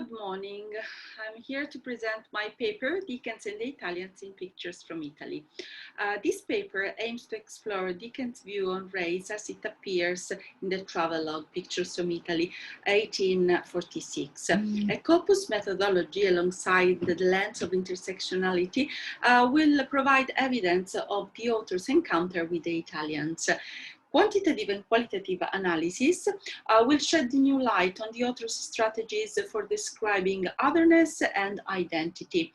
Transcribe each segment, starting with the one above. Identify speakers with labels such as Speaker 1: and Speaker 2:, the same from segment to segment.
Speaker 1: Good morning. I'm here to present my paper, Dickens and the Italians in Pictures from Italy. This paper aims to explore Dickens' view on race as it appears in the travelogue Pictures from Italy, 1846. A Corpus methodology alongside the lens of intersectionality will provide evidence of the author's encounter with the Italians. Quantitative and qualitative analysis will shed new light on the author's strategies for describing otherness and identity.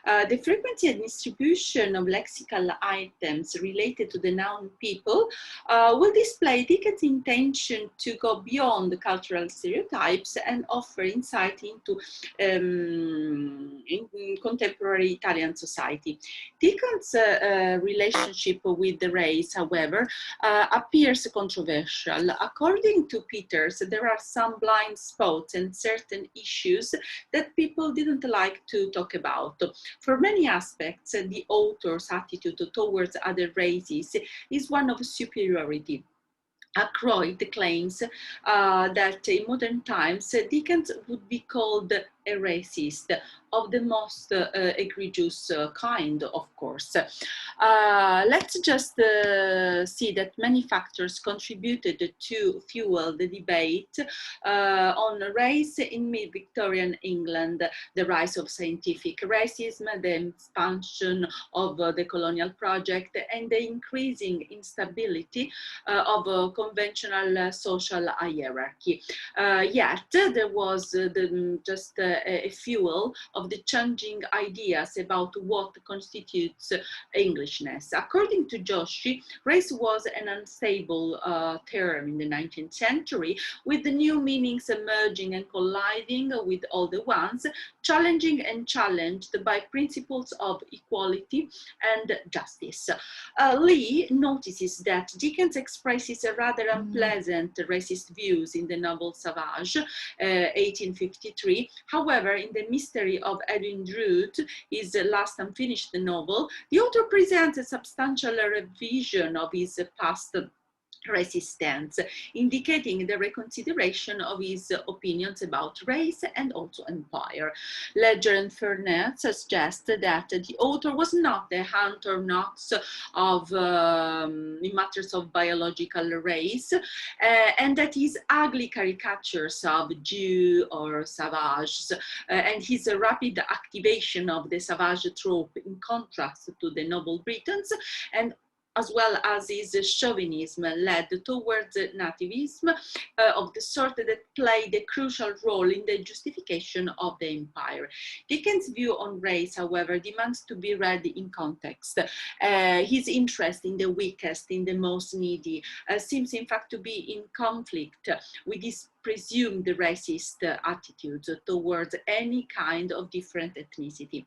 Speaker 1: The frequency and distribution of lexical items related to the noun people will display Dickens' intention to go beyond the cultural stereotypes and offer insight into in contemporary Italian society. Dickens' relationship with the race, however, appears controversial. According to Peters, there are some blind spots and certain issues that people didn't like to talk about. For many aspects, the author's attitude towards other races is one of superiority. Ackroyd claims that in modern times, Dickens would be called a racist of the most egregious kind, of course. Let's just see that many factors contributed to fuel the debate on race in mid-Victorian England: the rise of scientific racism, the expansion of the colonial project, and the increasing instability of conventional social hierarchy. Yet there was just a fuel of the changing ideas about what constitutes Englishness. According to Joshi, race was an unstable term in the 19th century, with the new meanings emerging and colliding with older ones, challenging and challenged by principles of equality and justice. Lee notices that Dickens expresses a rather unpleasant racist views in the novel Savage, 1853. However, in The Mystery of Edwin Drood, his last unfinished novel, the author presents a substantial revision of his past resistance, indicating the reconsideration of his opinions about race and also empire. Ledger and Furnett suggest that the author was not a hunter Knox of in matters of biological race, and that his ugly caricatures of Jew or savages and his rapid activation of the savage trope in contrast to the noble Britons, and as well as his chauvinism, led towards nativism of the sort that played a crucial role in the justification of the empire. Dickens' view on race, however, demands to be read in context. His interest in the weakest, in the most needy, seems in fact to be in conflict with his presumed racist attitudes towards any kind of different ethnicity.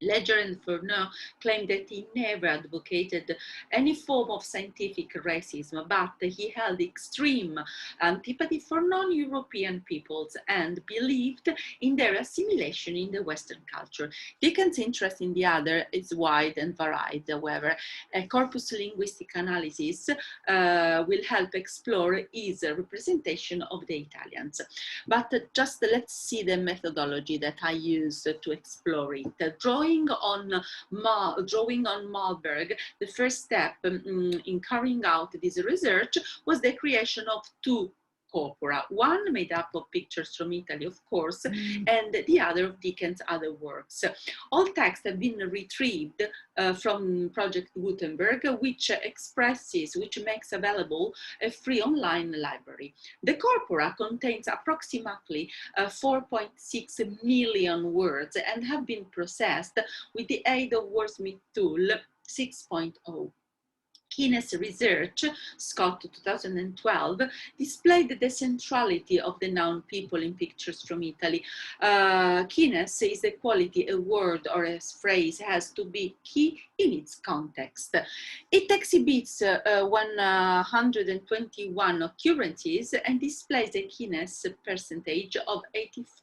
Speaker 1: Ledger and Furnett claimed that he never advocated any form of scientific racism, but he held extreme antipathy for non-European peoples and believed in their assimilation in the Western culture. Dickens' interest in the other is wide and varied, however. A corpus linguistic analysis will help explore his representation of the Italians. But just let's see the methodology that I used to explore it. Drawing on Malberg, the first step in carrying out this research was the creation of two corpora, one made up of pictures from Italy, of course, and the other of Dickens' other works. All texts have been retrieved from Project Gutenberg, which makes available a free online library. The corpora contains approximately 4.6 million words and have been processed with the aid of Wordsmith tool 6.0. Keynes' research, Scott 2012, displayed the centrality of the noun people in Pictures from Italy. Keynes says the quality a word or a phrase has to be key in its context. It exhibits 121 occurrences and displays a Keynes percentage of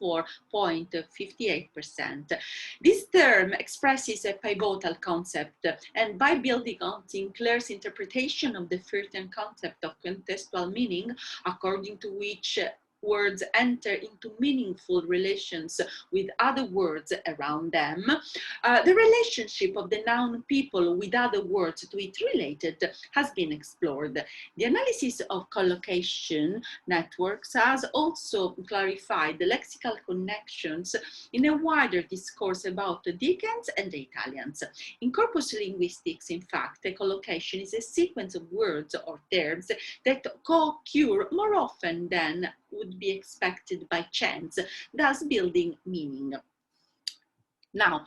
Speaker 1: 84.58%. This term expresses a pivotal concept, and by building on Sinclair's interpretation of the Freudian concept of contextual meaning, according to which words enter into meaningful relations with other words around them. The relationship of the noun people with other words to it related has been explored. The analysis of collocation networks has also clarified the lexical connections in a wider discourse about the Dickens and the Italians. In corpus linguistics, in fact, a collocation is a sequence of words or terms that co-occur more often than would be expected by chance, thus building meaning. Now,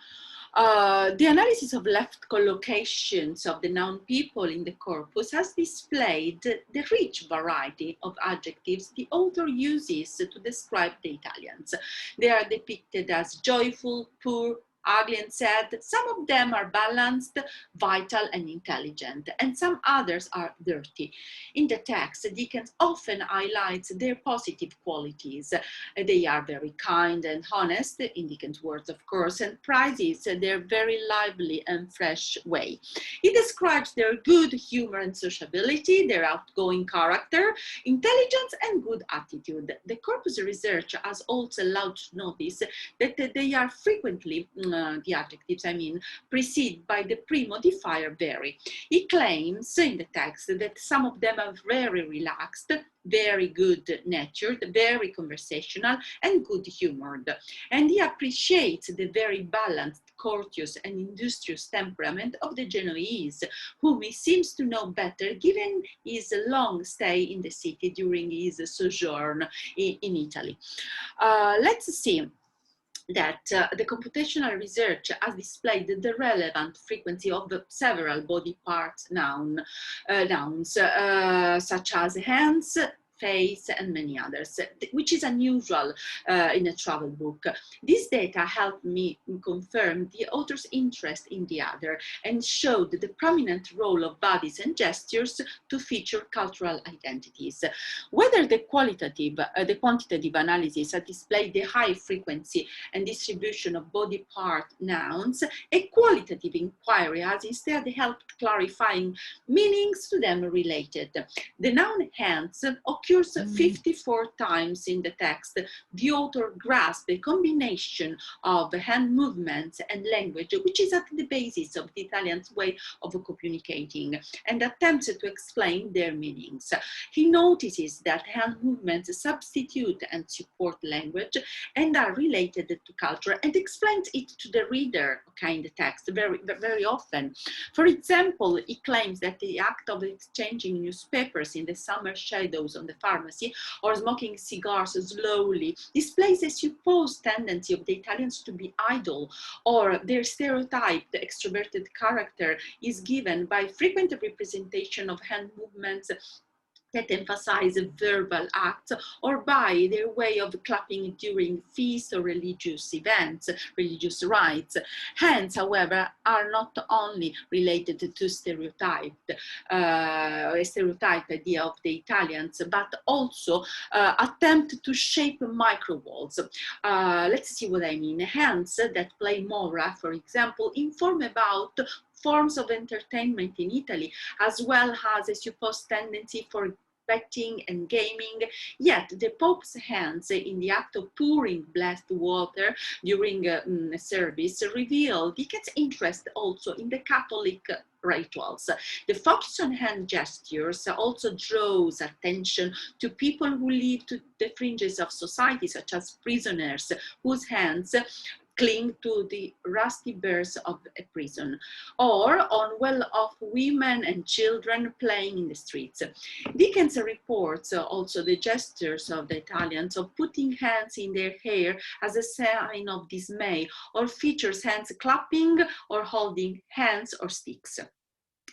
Speaker 1: the analysis of left collocations of the noun people in the corpus has displayed the rich variety of adjectives the author uses to describe the Italians. They are depicted as joyful, poor, ugly and sad. Some of them are balanced, vital and intelligent, and some others are dirty. In the text, Dickens often highlights their positive qualities. They are very kind and honest, in Dickens' words of course, and prizes their very lively and fresh way. He describes their good humor and sociability, their outgoing character, intelligence and good attitude. The corpus research has also allowed to notice that they are frequently the adjectives, preceded by the pre-modifier very. He claims in the text that some of them are very relaxed, very good-natured, very conversational, and good-humored. And he appreciates the very balanced, courteous, and industrious temperament of the Genoese, whom he seems to know better given his long stay in the city during his sojourn in Italy. Let's see that the computational research has displayed the relevant frequency of several body parts nouns, such as hands, face, and many others, which is unusual in a travel book. This data helped me confirm the author's interest in the other and showed the prominent role of bodies and gestures to feature cultural identities. Whether the quantitative analysis has displayed the high frequency and distribution of body part nouns, a qualitative inquiry has instead helped clarifying meanings to them related. The noun hands occurs 54 times in the text. The author grasped the combination of hand movements and language, which is at the basis of the Italian's way of communicating, and attempts to explain their meanings. He notices that hand movements substitute and support language and are related to culture, and explains it to the reader in the text very often. For example, he claims that the act of exchanging newspapers in the summer shadows on the pharmacy or smoking cigars slowly displays a supposed tendency of the Italians to be idle, or their stereotyped extroverted character is given by frequent representation of hand movements that emphasize verbal acts, or by their way of clapping during feasts or religious events, religious rites. Hands, however, are not only related to a stereotyped idea of the Italians, but also attempt to shape micro-worlds. Let's see what I mean. Hands that play mora, for example, inform about forms of entertainment in Italy, as well as a supposed tendency for betting and gaming. Yet the Pope's hands in the act of pouring blessed water during a service reveal Dickens' interest also in the Catholic rituals. The focus on hand gestures also draws attention to people who live to the fringes of society, such as prisoners whose hands cling to the rusty bars of a prison, or on well-off women and children playing in the streets. Dickens reports also the gestures of the Italians of putting hands in their hair as a sign of dismay, or features hands clapping or holding hands or sticks.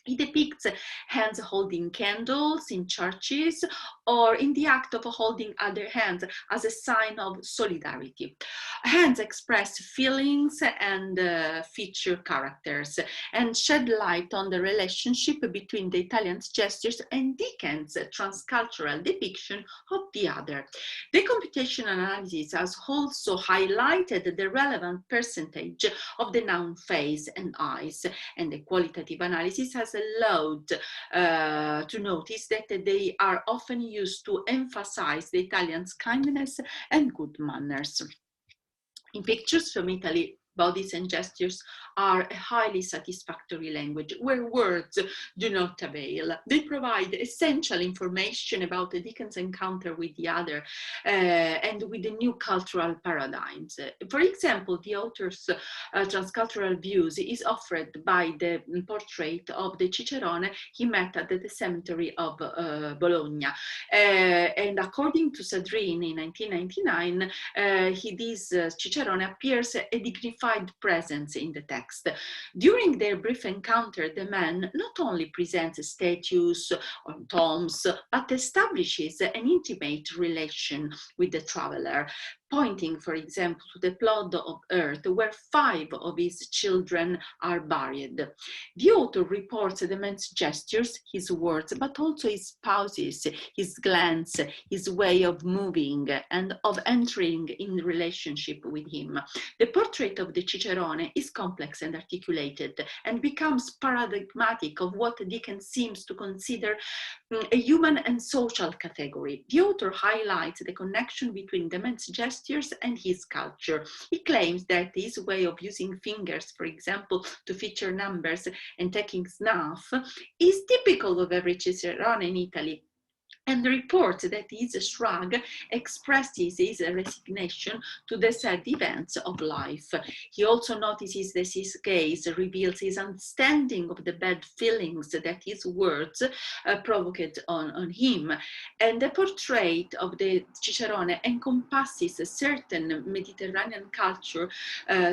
Speaker 1: He depicts hands holding candles in churches or in the act of holding other hands as a sign of solidarity. hence express feelings and feature characters, and shed light on the relationship between the Italian's gestures and Dickens' transcultural depiction of the other. The computational analysis has also highlighted the relevant percentage of the noun face and eyes, and the qualitative analysis has allowed to notice that they are often used to emphasize the Italian's kindness and good manners. In pictures from Italy, bodies and gestures are a highly satisfactory language where words do not avail. They provide essential information about the Dickens' encounter with the other and with the new cultural paradigms. For example, the author's transcultural views is offered by the portrait of the Cicerone he met at the cemetery of Bologna. And according to Sadrin in 1999, this Cicerone appears a dignified presence in the text. During their brief encounter, the man not only presents statues or tombs, but establishes an intimate relation with the traveler, pointing, for example, to the plot of earth where 5 of his children are buried. The author reports the man's gestures, his words, but also his pauses, his glance, his way of moving and of entering in relationship with him. The portrait of the Cicerone is complex and articulated and becomes paradigmatic of what Dickens seems to consider a human and social category. The author highlights the connection between the man's gestures and his culture. He claims that his way of using fingers, for example, to feature numbers and taking snuff, is typical of every Cicerone in Italy, and reports that his shrug expresses his resignation to the sad events of life. He also notices that his gaze reveals his understanding of the bad feelings that his words provoked on him. And the portrait of the Cicerone encompasses certain Mediterranean culture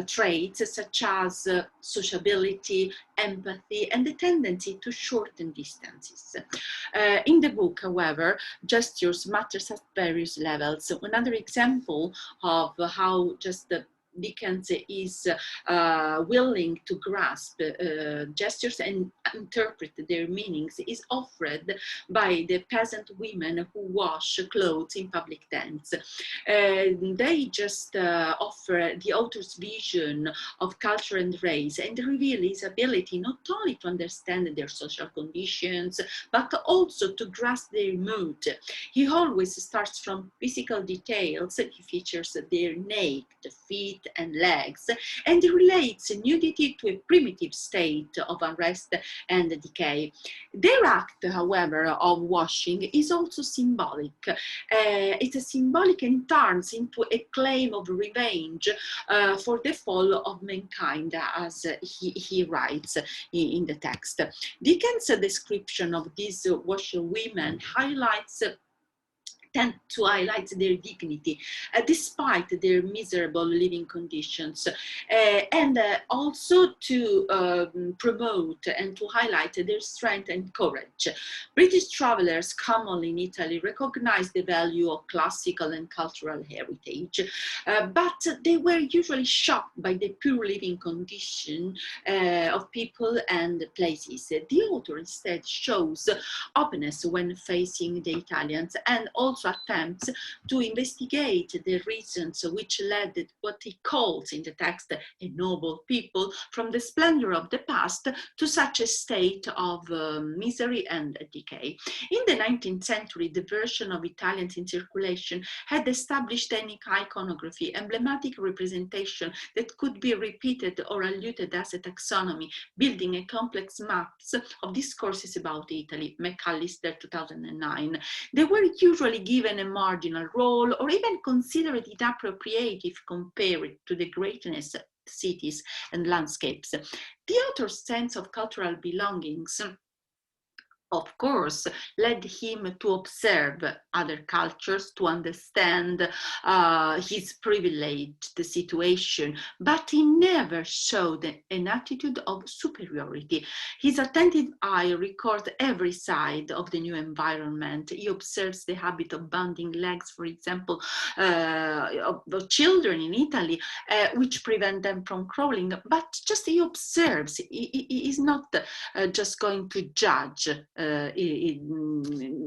Speaker 1: traits such as sociability, empathy, and the tendency to shorten distances. In the book, however, gestures matters at various levels. Another example of how just the Dickens is willing to grasp gestures and interpret their meanings is offered by the peasant women who wash clothes in public tents. They just offer the author's vision of culture and race and reveal his ability not only to understand their social conditions, but also to grasp their mood. He always starts from physical details. He features their naked feet and legs, and relates nudity to a primitive state of unrest and decay. Their act, however, of washing is also symbolic. It's symbolic and turns into a claim of revenge for the fall of mankind, as he writes in the text. Dickens' description of these washerwomen tend to highlight their dignity despite their miserable living conditions, and also to promote and to highlight their strength and courage. British travelers commonly in Italy recognize the value of classical and cultural heritage, but they were usually shocked by the poor living condition of people and places. The author instead shows openness when facing the Italians, and also attempts to investigate the reasons which led what he calls in the text a noble people from the splendor of the past to such a state of misery and decay. In the 19th century, the version of Italians in circulation had established an iconography, emblematic representation that could be repeated or alluded as a taxonomy, building a complex maps of discourses about Italy, McAllister 2009. They were usually given a marginal role or even considered inappropriate if compared to the greatness of cities and landscapes. The author's sense of cultural belongings of course, led him to observe other cultures, to understand his privileged situation, but he never showed an attitude of superiority. His attentive eye records every side of the new environment. He observes the habit of banding legs, for example, of children in Italy, which prevent them from crawling, but just he observes. He is not just going to judge the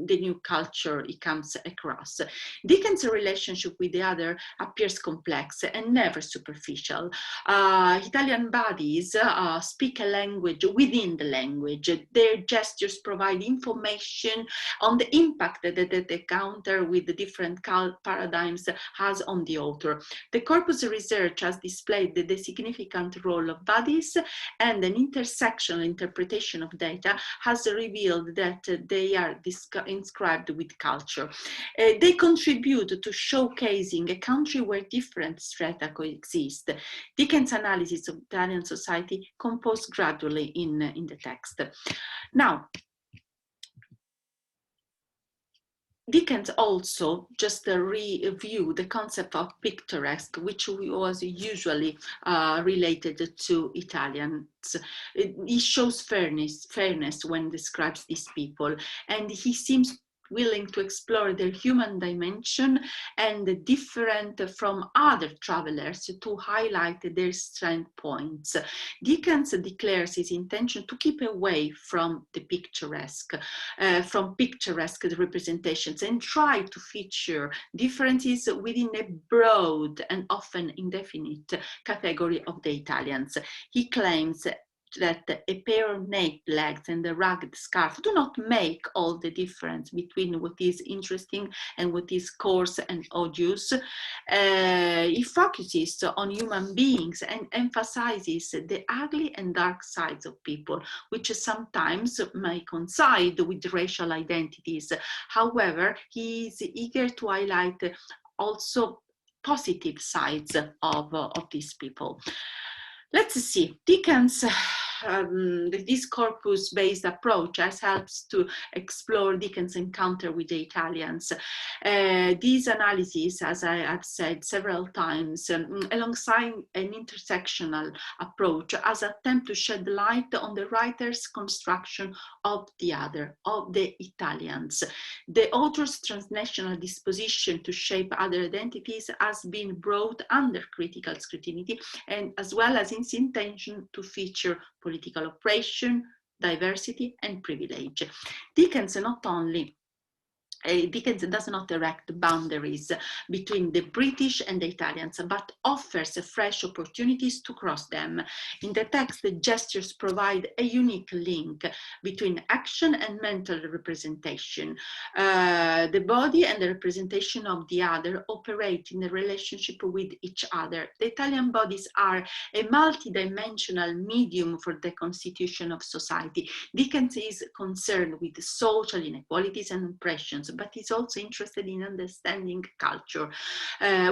Speaker 1: new culture he comes across. Dickens' relationship with the other appears complex and never superficial. Italian bodies speak a language within the language. Their gestures provide information on the impact that the encounter with the different paradigms has on the author. The Corpus research has displayed the significant role of bodies, and an intersectional interpretation of data has revealed that they are inscribed with culture. They contribute to showcasing a country where different strata coexist. Dickens' analysis of Italian society composed gradually in the text. Now, Dickens also just reviewed the concept of picturesque, which was usually related to Italians. He shows fairness when describes these people, and he seems willing to explore their human dimension and different from other travelers to highlight their strength points. Dickens declares his intention to keep away from the picturesque, representations, and try to feature differences within a broad and often indefinite category of the Italians. He claims that a pair of naked legs and a ragged scarf do not make all the difference between what is interesting and what is coarse and odious. He focuses on human beings and emphasizes the ugly and dark sides of people, which sometimes may coincide with racial identities. However, he is eager to highlight also positive sides of these people. Let's see, Dickens, this corpus-based approach helps to explore Dickens' encounter with the Italians. These analyses, as I have said several times, alongside an intersectional approach, as an attempt to shed light on the writer's construction of the other, of the Italians. The author's transnational disposition to shape other identities has been brought under critical scrutiny, and as well as its intention to feature political oppression, diversity, and privilege. Dickens does not erect boundaries between the British and the Italians, but offers fresh opportunities to cross them. In the text, the gestures provide a unique link between action and mental representation. The body and the representation of the other operate in a relationship with each other. The Italian bodies are a multidimensional medium for the constitution of society. Dickens is concerned with social inequalities and oppressions, but is also interested in understanding culture,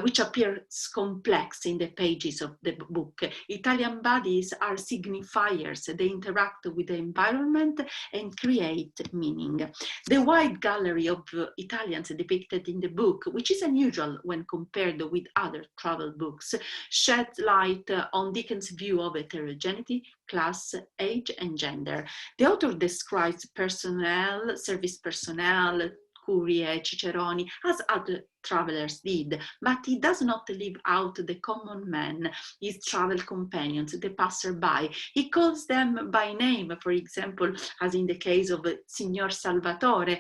Speaker 1: which appears complex in the pages of the book. Italian bodies are signifiers. They interact with the environment and create meaning. The wide gallery of Italians depicted in the book, which is unusual when compared with other travel books, sheds light on Dickens' view of heterogeneity, class, age, and gender. The author describes personnel, service personnel, Curie, Ciceroni, as other travelers did, but he does not leave out the common man, his travel companions, the passerby. He calls them by name, for example, as in the case of Signor Salvatore.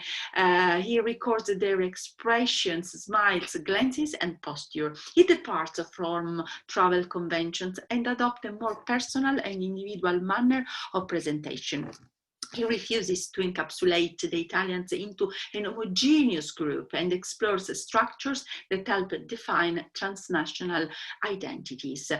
Speaker 1: He records their expressions, smiles, glances, and posture. He departs from travel conventions and adopts a more personal and individual manner of presentation. He refuses to encapsulate the Italians into an homogeneous group and explores structures that help define transnational identities.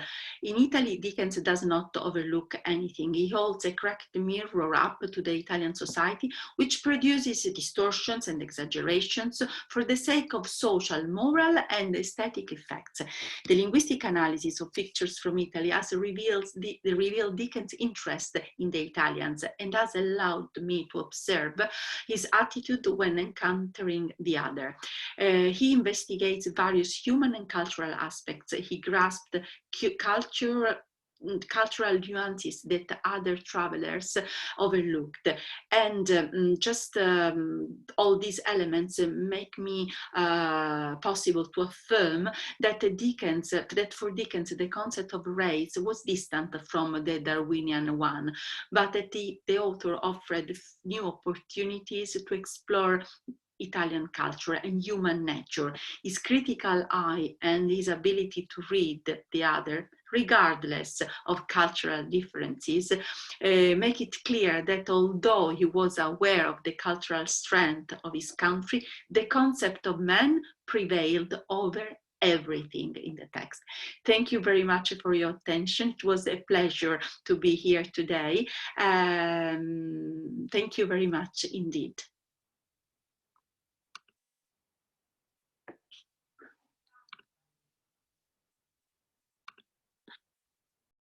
Speaker 1: In Italy, Dickens does not overlook anything. He holds a cracked mirror up to the Italian society, which produces distortions and exaggerations for the sake of social, moral, and aesthetic effects. The linguistic analysis of pictures from Italy has revealed Dickens' interest in the Italians and has allowed allowed me to observe his attitude when encountering the other. He investigates various human and cultural aspects. He grasped cultural nuances that other travelers overlooked, and all these elements make me possible to affirm that for Dickens the concept of race was distant from the Darwinian one, but that the author offered new opportunities to explore Italian culture and human nature. His critical eye and his ability to read the other, regardless of cultural differences, make it clear that although he was aware of the cultural strength of his country, the concept of man prevailed over everything in the text. Thank you very much for your attention. It was a pleasure to be here today. Thank you very much indeed.